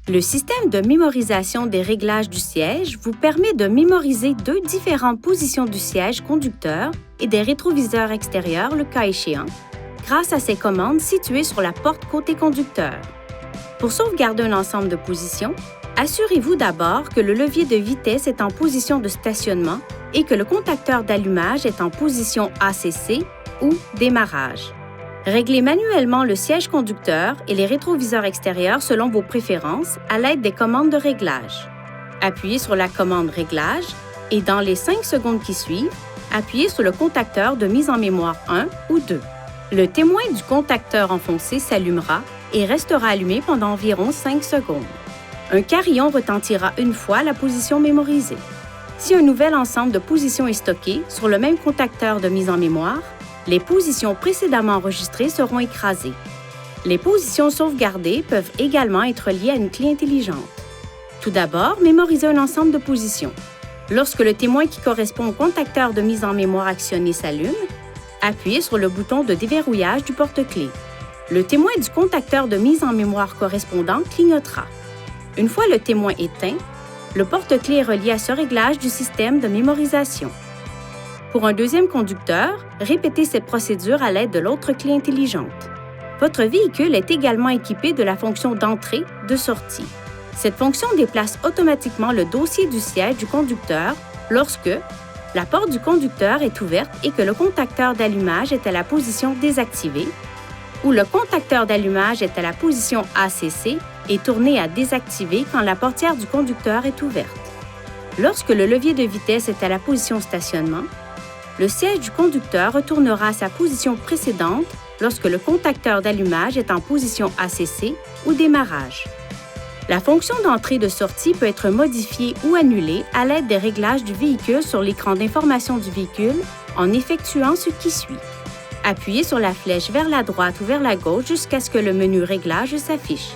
Le système de mémorisation des réglages du siège vous permet de mémoriser deux différentes positions du siège conducteur et des rétroviseurs extérieurs, le cas échéant, grâce à ces commandes situées sur la porte côté conducteur. Pour sauvegarder un ensemble de positions, assurez-vous d'abord que le levier de vitesse est en position de stationnement et que le contacteur d'allumage est en position ACC ou démarrage. Réglez manuellement le siège conducteur et les rétroviseurs extérieurs selon vos préférences à l'aide des commandes de réglage. Appuyez sur la commande Réglage et dans les 5 secondes qui suivent, appuyez sur le contacteur de mise en mémoire 1 ou 2. Le témoin du contacteur enfoncé s'allumera et restera allumé pendant environ 5 secondes. Un carillon retentira une fois la position mémorisée. Si un nouvel ensemble de positions est stocké sur le même contacteur de mise en mémoire, les positions précédemment enregistrées seront écrasées. Les positions sauvegardées peuvent également être liées à une clé intelligente. Tout d'abord, mémorisez un ensemble de positions. Lorsque le témoin qui correspond au contacteur de mise en mémoire actionné s'allume, appuyez sur le bouton de déverrouillage du porte-clés. Le témoin du contacteur de mise en mémoire correspondant clignotera. Une fois le témoin éteint, le porte-clés est relié à ce réglage du système de mémorisation. Pour un deuxième conducteur, répétez cette procédure à l'aide de l'autre clé intelligente. Votre véhicule est également équipé de la fonction d'entrée-de-sortie. Cette fonction déplace automatiquement le dossier du siège du conducteur lorsque la porte du conducteur est ouverte et que le contacteur d'allumage est à la position désactivée, ou le contacteur d'allumage est à la position ACC et tourné à désactiver quand la portière du conducteur est ouverte. Lorsque le levier de vitesse est à la position stationnement, le siège du conducteur retournera à sa position précédente lorsque le contacteur d'allumage est en position ACC ou démarrage. La fonction d'entrée-de-sortie peut être modifiée ou annulée à l'aide des réglages du véhicule sur l'écran d'information du véhicule en effectuant ce qui suit. Appuyez sur la flèche vers la droite ou vers la gauche jusqu'à ce que le menu Réglages s'affiche.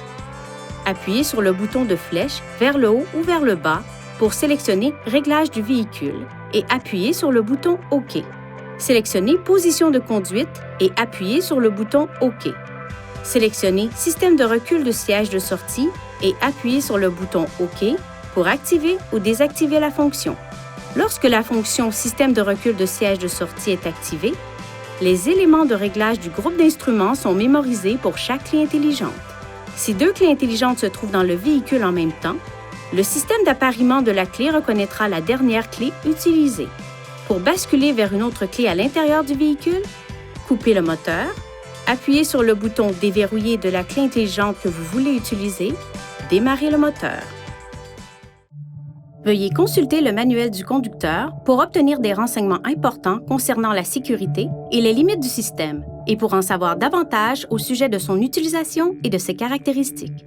Appuyez sur le bouton de flèche vers le haut ou vers le bas pour sélectionner Réglages du véhicule et appuyez sur le bouton OK. Sélectionnez Position de conduite et appuyez sur le bouton OK. Sélectionnez Système de recul de siège de sortie et appuyez sur le bouton OK pour activer ou désactiver la fonction. Lorsque la fonction Système de recul de siège de sortie est activée, les éléments de réglage du groupe d'instruments sont mémorisés pour chaque clé intelligente. Si deux clés intelligentes se trouvent dans le véhicule en même temps, le système d'appariement de la clé reconnaîtra la dernière clé utilisée. Pour basculer vers une autre clé à l'intérieur du véhicule, coupez le moteur, appuyez sur le bouton Déverrouiller de la clé intelligente que vous voulez utiliser, démarrez le moteur. Veuillez consulter le manuel du conducteur pour obtenir des renseignements importants concernant la sécurité et les limites du système et pour en savoir davantage au sujet de son utilisation et de ses caractéristiques.